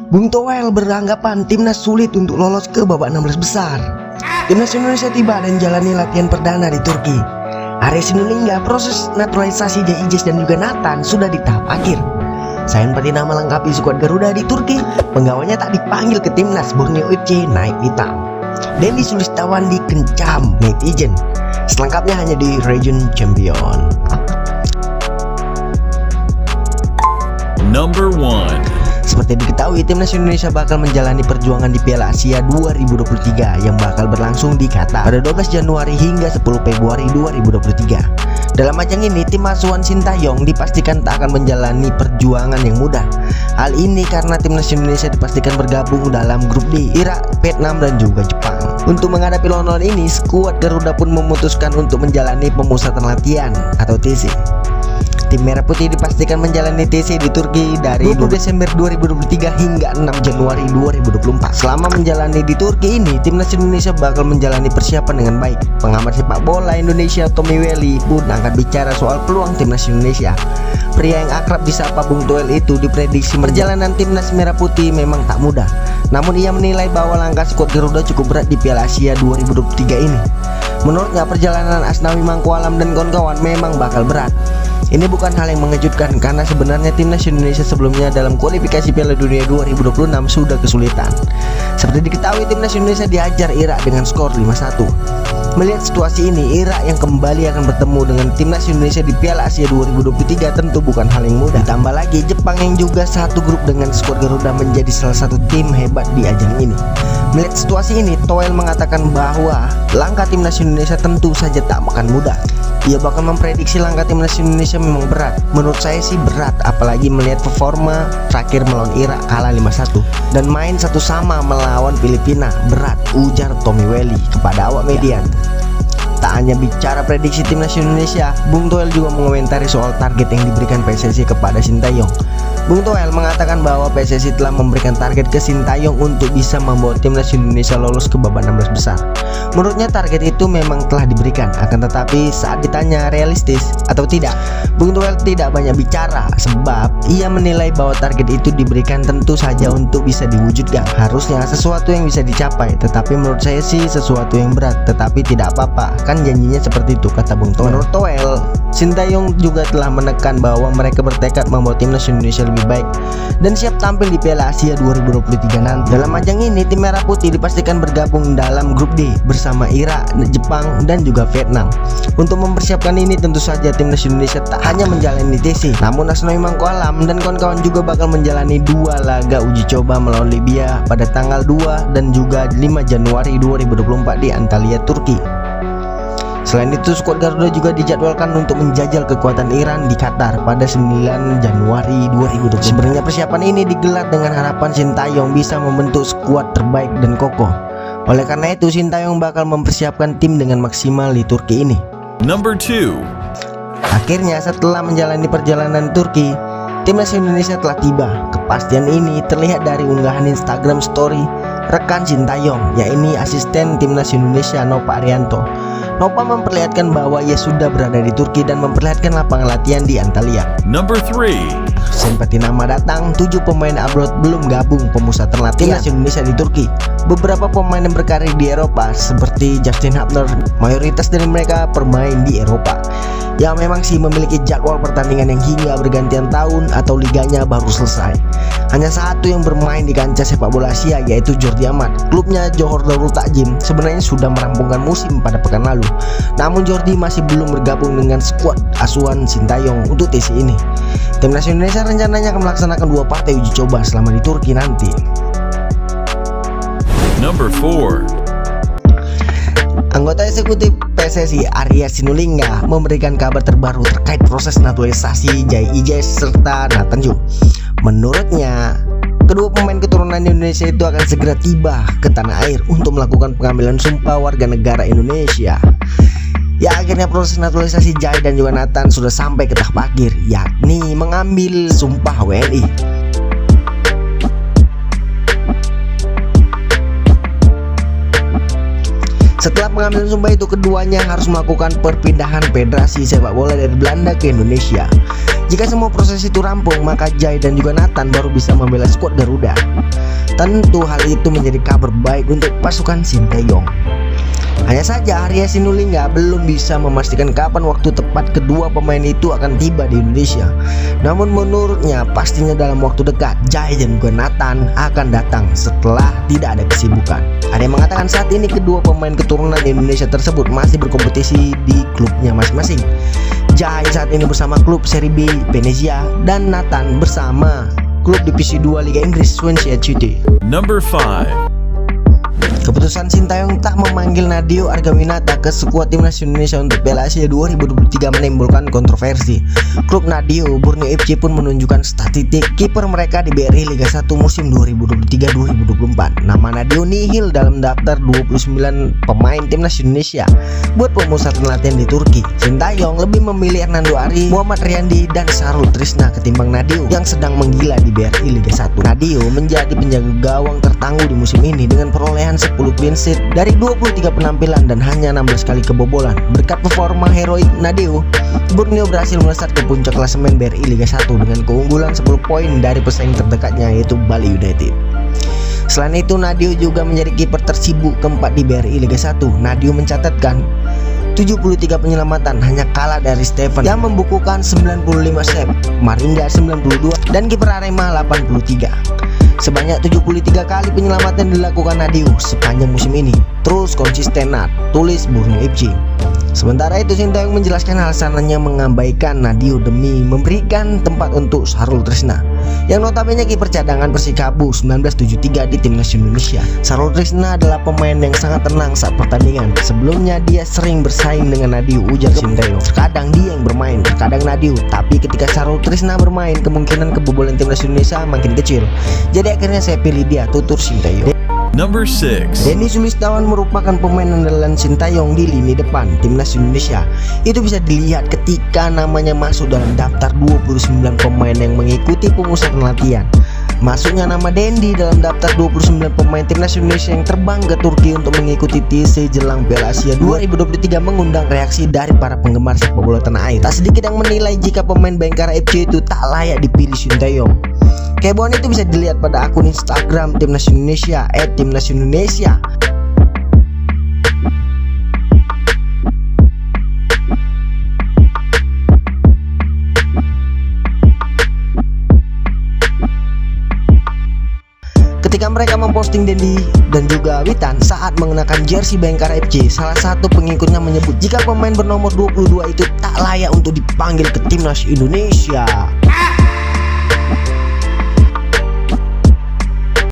Bung Toel beranggapan timnas sulit untuk lolos ke babak 16 besar. Timnas Indonesia tiba dan jalani latihan perdana di Turki. Arya Sinulinga, proses naturalisasi Jai Ijes dan juga Nathan sudah di tahap akhir. Sayan Patina melengkapi skuad Garuda di Turki. Penggawanya tak dipanggil ke timnas, Borneo FC naik pitam. Dendi Sulistawandi kencam netizen. Selengkapnya hanya di Region Champion. Number 1. Seperti diketahui, timnas Indonesia bakal menjalani perjuangan di Piala Asia 2023 yang bakal berlangsung di Qatar pada 12 Januari hingga 10 Februari 2023. Dalam ajang ini, tim asuhan Sintayong dipastikan tak akan menjalani perjuangan yang mudah. Hal ini karena timnas Indonesia dipastikan bergabung dalam grup D, Irak, Vietnam, dan juga Jepang. Untuk menghadapi lawan ini, skuad Garuda pun memutuskan untuk menjalani pemusatan latihan atau TC. Tim Merah Putih dipastikan menjalani TC di Turki dari 20 Desember 2023 hingga 6 Januari 2024. Selama menjalani di Turki ini, timnas Indonesia bakal menjalani persiapan dengan baik. Pengamat sepak bola Indonesia Tommy Welly pun angkat bicara soal peluang timnas Indonesia. Pria yang akrab disapa Bung Toel itu diprediksi perjalanan timnas Merah Putih memang tak mudah. Namun ia menilai bahwa langkah skuad Garuda cukup berat di Piala Asia 2023 ini. Menurutnya perjalanan Asnawi Mangkualam dan kawan-kawan memang bakal berat. Ini bukan hal yang mengejutkan karena sebenarnya timnas Indonesia sebelumnya dalam kualifikasi Piala Dunia 2026 sudah kesulitan. Seperti diketahui, timnas Indonesia dihajar Irak dengan skor 5-1. Melihat situasi ini, Irak yang kembali akan bertemu dengan timnas Indonesia di Piala Asia 2023 tentu bukan hal yang mudah. Ditambah lagi Jepang yang juga satu grup dengan skuad Garuda menjadi salah satu tim hebat di ajang ini. Melihat situasi ini, Toel mengatakan bahwa langkah timnas Indonesia tentu saja tak akan mudah. Ia bakal memprediksi langkah timnas Indonesia memang berat. Menurut saya sih berat, apalagi melihat performa terakhir melawan Irak kalah 5-1 dan main 1-1 melawan Filipina. Berat, ujar Tommy Welly kepada awak media. Tak hanya bicara prediksi timnas Indonesia, Bung Toel juga mengomentari soal target yang diberikan PSSI kepada Sintayong. Bung Toel mengatakan bahwa PSSI telah memberikan target ke Sintayong untuk bisa membawa timnas Indonesia lolos ke babak 16 besar. Menurutnya target itu memang telah diberikan, akan tetapi saat ditanya realistis atau tidak, Bung Toel tidak banyak bicara sebab ia menilai bahwa target itu diberikan tentu saja untuk bisa diwujudkan. Harusnya sesuatu yang bisa dicapai, tetapi menurut saya sih sesuatu yang berat, tetapi tidak apa-apa, kan janjinya seperti itu, kata Bung Toel. Menurut Toel, Sintayong juga telah menekan bahwa mereka bertekad membawa timnas Indonesia lebih baik dan siap tampil di Piala Asia 2023 nanti. Dalam ajang ini, tim Merah Putih dipastikan bergabung dalam grup D bersama Irak, Jepang, dan juga Vietnam. Untuk mempersiapkan ini tentu saja timnas Indonesia tak hanya menjalani TC, namun Asnawi Mangkualam dan kawan-kawan juga bakal menjalani 2 laga uji coba melawan Libya pada tanggal 2 dan juga 5 Januari 2024 di Antalya, Turki. Selain itu, skuad Garuda juga dijadwalkan untuk menjajal kekuatan Iran di Qatar pada 9 Januari 2020. Sebenarnya persiapan ini digelar dengan harapan Sintayong bisa membentuk skuad terbaik dan kokoh. Oleh karena itu, Sintayong bakal mempersiapkan tim dengan maksimal di Turki ini. Number 2. Akhirnya, setelah menjalani perjalanan Turki, timnas Indonesia telah tiba. Kepastian ini terlihat dari unggahan Instagram story rekan Sintayong, yakni asisten timnas Indonesia Nova Arianto. Nova memperlihatkan bahwa ia sudah berada di Turki dan memperlihatkan lapangan latihan di Antalya. Number 3. Seperti nama datang, 7 pemain abroad belum gabung pemusatan latihan timnas Indonesia di Turki. Beberapa pemain yang berkarir di Eropa seperti Justin Hubner, mayoritas dari mereka bermain di Eropa. Ya memang sih memiliki jadwal pertandingan yang hingga bergantian tahun atau liganya baru selesai. Hanya satu yang bermain di kancah sepak bola Asia, yaitu Jordi Amat. Klubnya Johor Darul Takjim sebenarnya sudah merampungkan musim pada pekan lalu. Namun Jordi masih belum bergabung dengan skuad asuhan Sintayong untuk TC ini. Timnas Indonesia rencananya akan melaksanakan 2 partai uji coba selama di Turki nanti. Number 4. Anggota eksekutif PSSI Arya Sinulinga memberikan kabar terbaru terkait proses naturalisasi Jai Ijes serta Nathan Ju. Menurutnya, kedua pemain keturunan Indonesia itu akan segera tiba ke tanah air untuk melakukan pengambilan sumpah warga negara Indonesia. Ya akhirnya proses naturalisasi Jai dan juga Nathan sudah sampai ke tahap akhir, yakni mengambil sumpah WNI. Setelah pengambilan sumpah itu, keduanya harus melakukan perpindahan federasi sepak bola dari Belanda ke Indonesia. Jika semua proses itu rampung, maka Jai dan juga Nathan baru bisa membela skuad Garuda. Tentu hal itu menjadi kabar baik untuk pasukan Sinteyong. Hanya saja Arya Sinulinga belum bisa memastikan kapan waktu tepat kedua pemain itu akan tiba di Indonesia. Namun menurutnya pastinya dalam waktu dekat Jai dan juga Nathan akan datang setelah tidak ada kesibukan. Ada yang mengatakan saat ini kedua pemain keturunan Indonesia tersebut masih berkompetisi di klubnya masing-masing. Jai saat ini bersama klub Serie B Venezia dan Nathan bersama klub divisi 2 Liga Inggris Swansea City. Number 5. Keputusan Sinteyong tak memanggil Nadeo Argawinata ke skuad timnas Indonesia untuk Piala Asia 2023 menimbulkan kontroversi. Klub Nadeo Borneo FC pun menunjukkan statistik kiper mereka di BRI Liga 1 musim 2023-2024. Nama Nadeo nihil dalam daftar 29 pemain timnas Indonesia buat pemusatan latihan di Turki. Sinteyong lebih memilih Hernando Ari, Muhammad Riyandi, dan Sarul Trisna ketimbang Nadeo yang sedang menggila di BRI Liga 1. Nadeo menjadi penjaga gawang tertangguh di musim ini dengan perolehan 10 clean sheet dari 23 penampilan dan hanya 16 kali kebobolan. Berkat performa heroik Nadeo, Borneo berhasil melesat ke puncak klasemen BRI Liga 1 dengan keunggulan 10 poin dari pesaing terdekatnya yaitu Bali United. Selain itu, Nadeo juga menjadi kiper tersibuk keempat di BRI Liga 1. Nadeo mencatatkan 73 penyelamatan, hanya kalah dari Stephen yang membukukan 95 save, Marinda 92, dan kiper Arema 83. Sebanyak 73 kali penyelamatan dilakukan Nadeo sepanjang musim ini. Terus konsisten, tulis Borneo FC. Sementara itu Sinteyong menjelaskan alasannya mengabaikan Nadeo demi memberikan tempat untuk Sarul Trisna yang notabene kiper cadangan Persikabo 1973 di timnas Indonesia. Sarul Trisna adalah pemain yang sangat tenang saat pertandingan. Sebelumnya dia sering bersaing dengan Nadeo, ujar Sinteyong. Terkadang dia yang bermain, terkadang Nadeo. Tapi ketika Sarul Trisna bermain, kemungkinan kebobolan timnas Indonesia makin kecil. Jadi akhirnya saya pilih dia, tutur Sinteyong. Number 6. Denny Sulistawan merupakan pemain andalan Sinteyong di lini depan timnas Indonesia. Itu bisa dilihat ketika namanya masuk dalam daftar 29 pemain yang mengikuti pemusatan latihan. Masuknya nama Dendi dalam daftar 29 pemain timnas Indonesia yang terbang ke Turki untuk mengikuti TC jelang Piala Asia 2023 mengundang reaksi dari para penggemar sepak bola tanah air. Tak sedikit yang menilai jika pemain Bayangkara FC itu tak layak dipilih Sinteyong. Kehebohan itu bisa dilihat pada akun Instagram Timnas Indonesia @timnasindonesia. Ketika mereka memposting Dendi dan juga Witan saat mengenakan jersey Bayangkara FC, salah satu pengikutnya menyebut jika pemain bernomor 22 itu tak layak untuk dipanggil ke timnas Indonesia.